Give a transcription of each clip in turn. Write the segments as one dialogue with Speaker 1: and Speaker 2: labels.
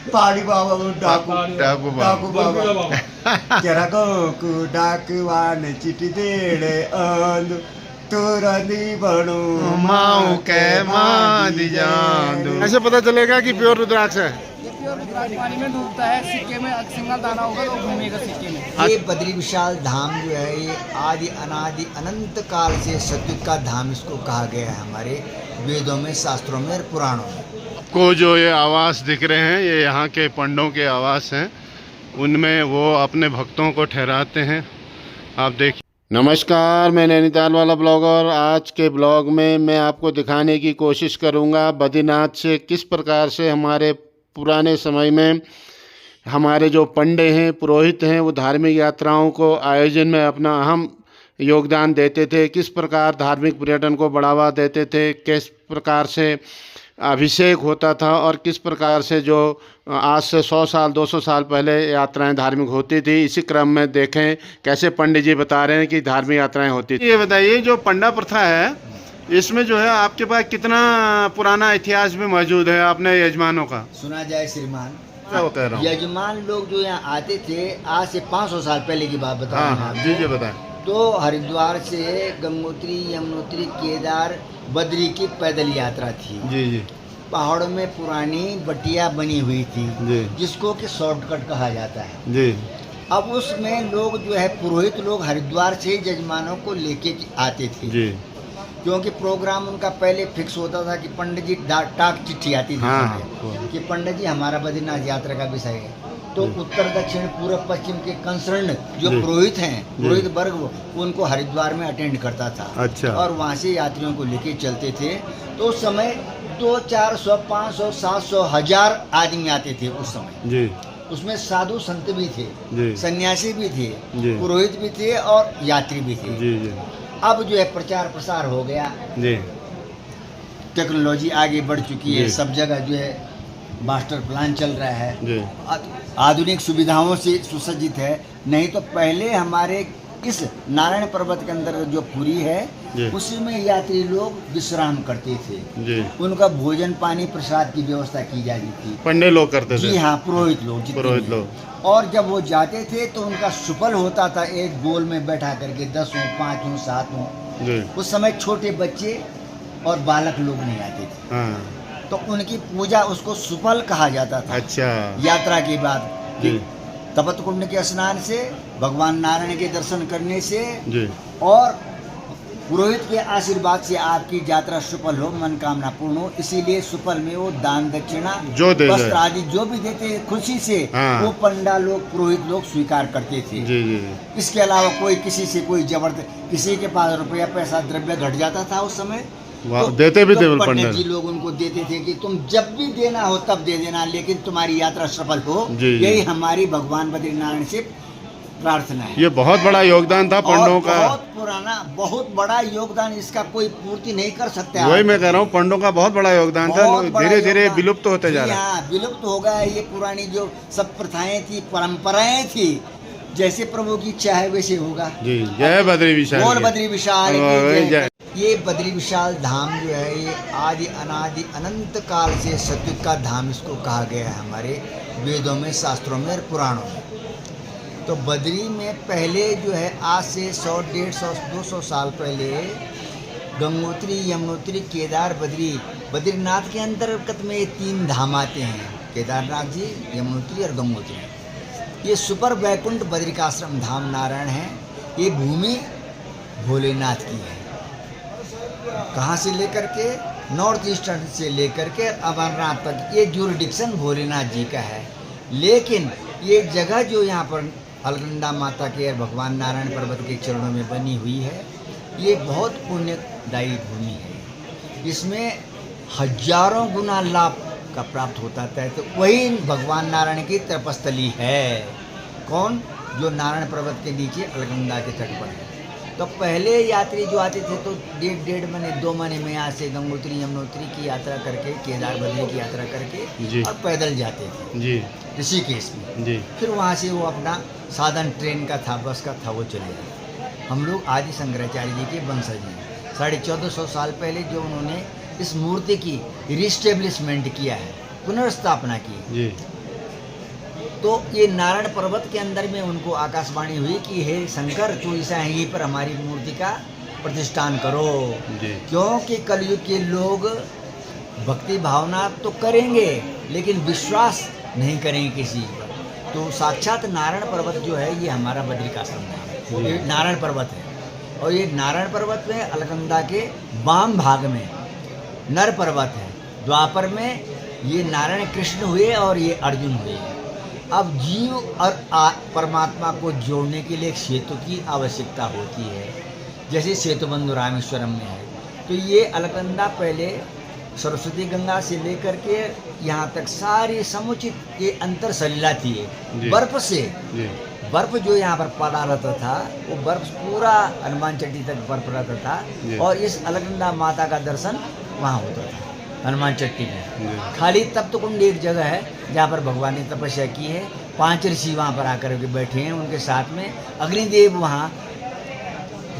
Speaker 1: पाड़ी बाबा डाकू
Speaker 2: डाकू
Speaker 1: डाकू
Speaker 2: बाबा
Speaker 1: बाबा जरा को डाकवान चिट्ठी देड़े अंदु तुरंदी बनू
Speaker 2: माऊ के मादी जादू। ऐसे पता चलेगा कि प्योर रुद्राक्ष है।
Speaker 3: ये प्योर रुद्राक्ष पानी में डूबता है, सिक्के में सिंगल दाना होगा तो घूमेगा सिक्के में।
Speaker 1: ये बद्री विशाल धाम जो है ये आदि अनादि अनंत काल से सतयुग का धाम इसको कहा गया है हमारे वेदों में, शास्त्रों में और पुराणों में।
Speaker 2: को जो ये आवास दिख रहे हैं ये यहाँ के पंडों के आवास हैं, उनमें वो अपने भक्तों को ठहराते हैं। आप देखिए। नमस्कार, मैं नैनीताल वाला ब्लॉगर। आज के ब्लॉग में मैं आपको दिखाने की कोशिश करूँगा बद्रीनाथ से किस प्रकार से हमारे पुराने समय में हमारे जो पंडे हैं, पुरोहित हैं, वो धार्मिक यात्राओं को आयोजन में अपना अहम योगदान देते थे, किस प्रकार धार्मिक पर्यटन को बढ़ावा देते थे, किस प्रकार से अभिषेक होता था और किस प्रकार से जो आज से 100 साल 200 साल पहले यात्राएं धार्मिक होती थी। इसी क्रम में देखें कैसे पंडित जी बता रहे हैं कि धार्मिक यात्राएं होती थी। ये बताइए, जो पंडा प्रथा है इसमें जो है आपके पास कितना पुराना इतिहास भी मौजूद है अपने यजमानों का?
Speaker 1: सुना जाए श्रीमान,
Speaker 2: क्या कह रहा हूँ,
Speaker 1: यजमान लोग जो यहाँ आते थे आज से 500 साल पहले की बात बता
Speaker 2: हाँ
Speaker 1: रहे
Speaker 2: हाँ
Speaker 1: हैं
Speaker 2: जी
Speaker 1: आपको।
Speaker 2: जी बताएं।
Speaker 1: तो हरिद्वार से गंगोत्री, यमुनोत्री, केदार, बद्री की पैदल यात्रा थी।
Speaker 2: जी जी।
Speaker 1: पहाड़ों में पुरानी बटिया बनी हुई थी
Speaker 2: जी
Speaker 1: जिसको कि शॉर्टकट कहा जाता है।
Speaker 2: जी
Speaker 1: अब उसमें लोग जो है पुरोहित लोग हरिद्वार से यजमानों को लेके आते थे
Speaker 2: जी।
Speaker 1: क्योंकि प्रोग्राम उनका पहले फिक्स होता था कि पंडित जी डाक चिट्ठी आती थी
Speaker 2: हाँ,
Speaker 1: सुबह कि पंडित जी हमारा बद्रीनाथ यात्रा का विषय है। तो उत्तर दक्षिण पूर्व पश्चिम के कंसर्न जो पुरोहित हैं, पुरोहित वर्ग, वो उनको हरिद्वार में अटेंड करता था।
Speaker 2: अच्छा।
Speaker 1: और वहाँ से यात्रियों को लेके चलते थे। तो उस समय 200, 400, 500, 700, 1000 आदमी आते थे उस समय।
Speaker 2: जी।
Speaker 1: उसमें साधु संत भी थे,
Speaker 2: जी
Speaker 1: सन्यासी भी थे,
Speaker 2: जी।
Speaker 1: पुरोहित भी थे और यात्री भी थे।
Speaker 2: जी जी
Speaker 1: अब जो है प्रचार प्रसार हो गया,
Speaker 2: जी
Speaker 1: टेक्नोलॉजी आगे बढ़ चुकी है,
Speaker 2: जी।
Speaker 1: सब जगह जो है मास्टर प्लान चल रहा है,
Speaker 2: जी
Speaker 1: आधुनिक सुविधाओं से सुसज्जित है। नहीं तो पहले हमारे इस नारायण पर्वत के अंदर जो पुरी
Speaker 2: जी।
Speaker 1: है उसी में यात्री लोग विश्राम करते थे।
Speaker 2: जी।
Speaker 1: उनका भोजन पानी प्रसाद की व्यवस्था की जाती थी।
Speaker 2: पंडे लोग करते थे।
Speaker 1: जी हाँ, पुरोहित लोग जितने
Speaker 2: पुरोहित
Speaker 1: भी।
Speaker 2: लोग।
Speaker 1: और जब वो जाते थे तो उनका सुफल होता था एक गोल में बैठा करके, 10 हों, 5 हों, 7 हों।
Speaker 2: जी
Speaker 1: उस समय छोटे बच्चे और बालक लोग नहीं आते थे,
Speaker 2: हाँ।
Speaker 1: तो उनकी पूजा, उसको सुफल कहा जाता था।
Speaker 2: अच्छा।
Speaker 1: यात्रा के बाद
Speaker 2: जी
Speaker 1: तपत कुंड के स्नान से, भगवान नारायण के दर्शन करने से
Speaker 2: जी
Speaker 1: और पुरोहित के आशीर्वाद से आपकी यात्रा सफल हो, मनोकामना पूर्ण हो। इसीलिए सफल में वो दान दक्षिणा,
Speaker 2: जो दे
Speaker 1: वस्त्र
Speaker 2: जाए।
Speaker 1: आदि जो भी देते खुशी से,
Speaker 2: हाँ।
Speaker 1: वो पंडा लोग, पुरोहित लोग स्वीकार करते थे।
Speaker 2: जी जी
Speaker 1: इसके अलावा कोई किसी से कोई जबरदस्त, किसी के पास रुपया पैसा द्रव्य घट जाता था उस समय,
Speaker 2: वाह, देते भी थे
Speaker 1: पंडित
Speaker 2: पंडित
Speaker 1: जी लोग उनको देते थे कि तुम जब भी देना हो तब दे देना, लेकिन तुम्हारी यात्रा सफल हो।
Speaker 2: जी, जी।
Speaker 1: यही हमारी भगवान बद्रीनारायण से प्रार्थना है।
Speaker 2: ये बहुत बड़ा योगदान था पंडों
Speaker 1: और
Speaker 2: का।
Speaker 1: बहुत पुराना, बहुत बड़ा योगदान, इसका कोई पूर्ति नहीं कर सकते।
Speaker 2: वही
Speaker 1: आप।
Speaker 2: मैं कह रहा हूँ, पंडों का बहुत बड़ा योगदान था,
Speaker 1: बहुत बड़ा
Speaker 2: धीरे धीरे
Speaker 1: योगदान।
Speaker 2: विलुप्त होते जा
Speaker 1: जी
Speaker 2: रहा है।
Speaker 1: हाँ, विलुप्त हो गया है। ये पुरानी जो सब प्रथाएं थी, परंपराएं थी, जैसे प्रभु की इच्छा है वैसे होगा।
Speaker 2: जी। जय बद्री विशाल।
Speaker 1: बोल बद्री विशाल की
Speaker 2: जय।
Speaker 1: जय। ये बद्री विशाल धाम जो है ये आदि अनादि अनंत काल से सतयुग का धाम इसको कहा गया है हमारे वेदों में, शास्त्रों में और पुराणों में। तो बद्री में पहले जो है आज से 100, 150, 200 साल पहले गंगोत्री, यमुनोत्री, केदार, बद्री, बद्रीनाथ के अंतर्गत में ये 3 धाम आते हैं, केदारनाथ जी, यमुनोत्री और गंगोत्री। ये सुपर वैकुंठ बद्रिकाश्रम धाम नारायण है। ये भूमि भोलेनाथ की है। कहाँ से लेकर के, नॉर्थ ईस्टर्न से लेकर के अमरनाथ तक ये जुरिडिक्शन भोलेनाथ जी का है। लेकिन ये जगह जो यहाँ पर अलकनंदा माता के और भगवान नारायण पर्वत के चरणों में बनी हुई है, ये बहुत पुण्यदायी भूमि है। इसमें हजारों गुना लाभ का प्राप्त होता है। तो वही भगवान नारायण की तपस्थली है। कौन? जो नारायण पर्वत के नीचे अलकनंदा के तट पर है। तो पहले यात्री जो आते थे तो 1.5 महीने 2 महीने में यहाँ से गंगोत्री, यमुनोत्री की यात्रा करके, केदार, बद्री की यात्रा करके और पैदल जाते थे
Speaker 2: जी
Speaker 1: ऋषिकेश में।
Speaker 2: जी।
Speaker 1: फिर वहाँ से वो अपना साधन ट्रेन का था, बस का था, वो चले गए। हम लोग आदि शंकराचार्य जी के वंशज हैं। 1450 साल पहले जो उन्होंने इस मूर्ति की रिस्टेब्लिशमेंट किया है, पुनर्स्थापना की,
Speaker 2: जी
Speaker 1: तो ये नारायण पर्वत के अंदर में उनको आकाशवाणी हुई कि हे शंकर, तू ऐसा है, यहीं पर हमारी मूर्ति का प्रतिष्ठान करो। क्योंकि कलयुग के लोग भक्ति भावना तो करेंगे लेकिन विश्वास नहीं करेंगे किसी पर। तो साक्षात नारायण पर्वत जो है ये हमारा बद्रिकाश्रम है, ये नारायण पर्वत है। और ये नारायण पर्वत में अलकनंदा के वाम भाग में नर पर्वत है। द्वापर में ये नारायण कृष्ण हुए और ये अर्जुन हुए। अब जीव और परमात्मा को जोड़ने के लिए एक सेतु की आवश्यकता होती है, जैसे सेतुबंधु रामेश्वरम में है। तो ये अलकनंदा पहले सरस्वती गंगा से लेकर के यहाँ तक सारी समुचित ये अंतर सलीला थी। बर्फ से बर्फ जो यहाँ पर पड़ा रहता था वो बर्फ पूरा हनुमान चट्टी तक बर्फ रहता था और इस अलकनंदा माता का दर्शन वहाँ होता था हनुमान चट्टी में। खाली तप्त कुंड एक जगह है जहाँ पर भगवान ने तपस्या की है। 5 ऋषि वहाँ पर आकर के बैठे हैं, उनके साथ में अग्निदेव वहाँ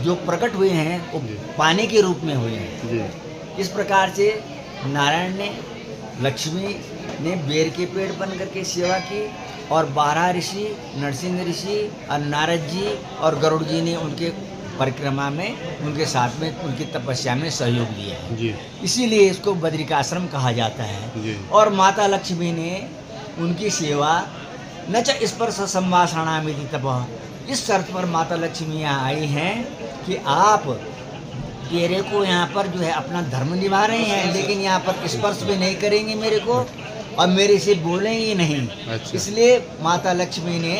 Speaker 1: जो प्रकट हुए हैं वो पानी के रूप में हुए हैं। इस प्रकार से नारायण ने, लक्ष्मी ने बेर के पेड़ बन करके सेवा की और 12 ऋषि, नरसिंह ऋषि और नारद जी और गरुड़ जी ने उनके परिक्रमा में उनके साथ में उनकी तपस्या में सहयोग दिया है। इसीलिए इसको बद्रिकाश्रम कहा जाता है। और माता लक्ष्मी ने उनकी सेवा न च स्पर्श संभाषणामिति तपः, इस शर्त पर माता लक्ष्मी यहाँ आई हैं कि आप तेरे को यहाँ पर जो है अपना धर्म निभा रहे हैं लेकिन यहाँ पर स्पर्श भी नहीं करेंगे मेरे को और मेरे से बोलेंगे नहीं। इसलिए माता लक्ष्मी ने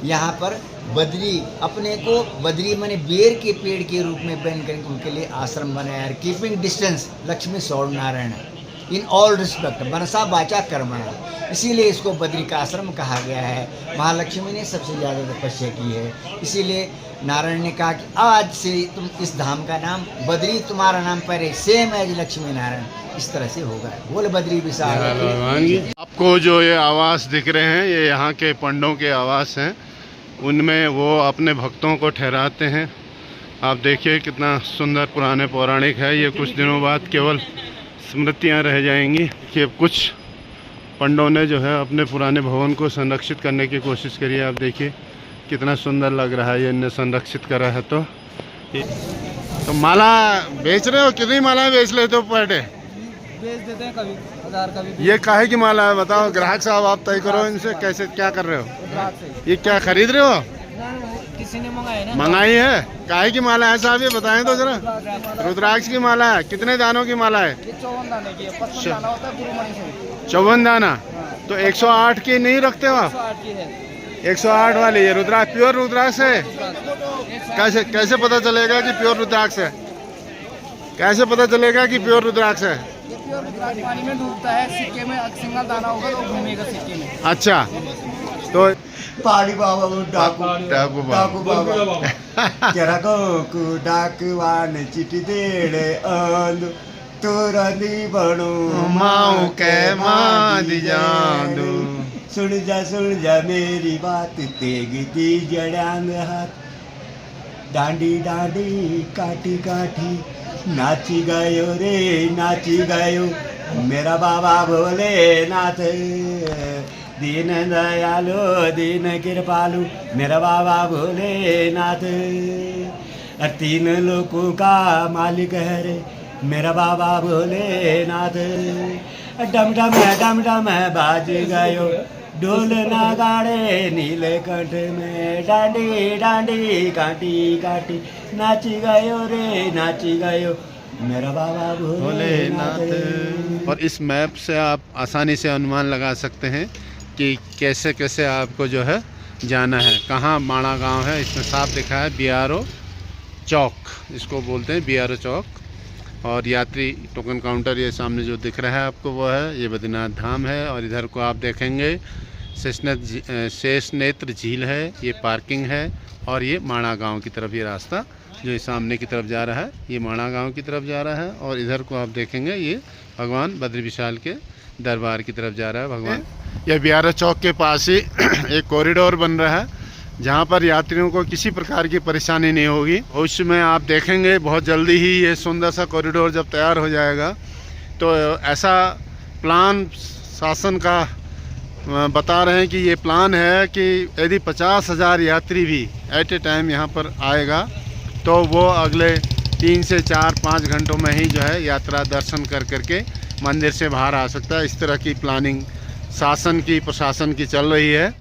Speaker 1: यहाँ पर बद्री अपने को बद्री माने बेर के पेड़ के रूप में बन कर उनके लिए आश्रम बनाया है। कीपिंग डिस्टेंस लक्ष्मी सौर नारायण इन ऑल रिस्पेक्ट मनसा वाचा कर्मणा, इसीलिए इसको बद्रिकाश्रम कहा गया है। महालक्ष्मी ने सबसे ज़्यादा तपस्या की है, इसीलिए नारायण ने कहा कि आज से तुम इस धाम का नाम बद्री, तुम्हारा नाम पहले सेम एज लक्ष्मी नारायण, इस तरह से होगा। बोल बद्री विशाल।
Speaker 2: आपको जो ये आवास दिख रहे हैं ये यहाँ के पंडों के आवास हैं, उनमें वो अपने भक्तों को ठहराते हैं। आप देखिए कितना सुंदर पुराने पौराणिक है। ये कुछ दिनों बाद केवल स्मृतियाँ रह जाएंगी कि कुछ पंडों ने जो है अपने पुराने भवन को संरक्षित करने की कोशिश करी है। आप देखिए कितना सुंदर लग रहा है, ये इन्हें संरक्षित करा है। तो माला बेच रहे हो? कितनी मालाएं बेच लेते हो पर डे?
Speaker 3: बेच देते हैं, कभी 1000 का भी।
Speaker 2: ये काहे की माला है बताओ? ग्राहक साहब आप तय करो इनसे, कैसे क्या कर रहे हो? ये क्या खरीद रहे हो?
Speaker 3: किसी ने मंगाई ना,
Speaker 2: मंगाई है। काहे की माला है साहब ये बताएं तो जरा। रुद्राक्ष की माला है। कितने दानों की माला है?
Speaker 3: ये 54 दाने की है, 55 दाना होता है गुरुमणि से।
Speaker 2: 54 दाना। तो 108 की नहीं रखते हो आप?
Speaker 3: 108 की है।
Speaker 2: 108 वाली ये रुद्राक्ष, प्योर रुद्राक्ष है। कैसे पता चलेगा कि प्योर रुद्राक्ष है? कैसे पता चलेगा कि प्योर रुद्राक्ष है?
Speaker 3: ये प्योर रुद्राक्ष पानी में डूबता है, सिक्के में सिंगल दाना होगा तो घूमेगा सिक्के में।
Speaker 2: अच्छा, तो
Speaker 1: पाड़ी बाबा डाकू
Speaker 2: डाकू
Speaker 1: डाकू बाबा को डाकवान चिट्ठी देड़े आंदू तोरा दी बनो
Speaker 2: माऊ के मादी जादू।
Speaker 1: सुन जा मेरी बात, तेगी दी जड़ांग हाथ, डांडी डांडी काटी काठी, नाची गयो रे नाची गयो मेरा बाबा भोलेनाथ, दीन दयालु दीन कृपालु मेरा बाबा भोलेनाथ, 3 लोगों का मालिक है रे मेरा बाबा भोलेनाथ। डम डम बाज गयो ढोल नगाड़े नीलकंठ में, डांडी डांडी काटी काटी, नाची गयो रे नाची गयो मेरा बाबा भोलेनाथ।
Speaker 2: और इस मैप से आप आसानी से अनुमान लगा सकते हैं कि कैसे कैसे आपको जो है जाना है, कहाँ माणा गांव है। इसमें साफ लिखा है BRO चौक, इसको बोलते हैं BRO चौक। और यात्री टोकन काउंटर ये सामने जो दिख रहा है आपको वो है, ये बद्रीनाथ धाम है। और इधर को आप देखेंगे शेष नेत्र झील है, ये पार्किंग है। और ये माणा गांव की तरफ ये रास्ता जो सामने की तरफ जा रहा है, ये माणा गांव की तरफ जा रहा है। और इधर को आप देखेंगे ये भगवान बद्री विशाल के दरबार की तरफ जा रहा है भगवान। यह BRO चौक के पास ही एक कॉरिडोर बन रहा है जहाँ पर यात्रियों को किसी प्रकार की परेशानी नहीं होगी। उसमें आप देखेंगे बहुत जल्दी ही ये सुंदर सा कॉरिडोर जब तैयार हो जाएगा तो ऐसा प्लान शासन का बता रहे हैं कि ये प्लान है कि यदि 50,000 यात्री भी एट ए टाइम यहाँ पर आएगा तो वो अगले 3 से 4-5 घंटों में ही जो है यात्रा दर्शन कर करके मंदिर से बाहर आ सकता है। इस तरह की प्लानिंग शासन की, प्रशासन की चल रही है।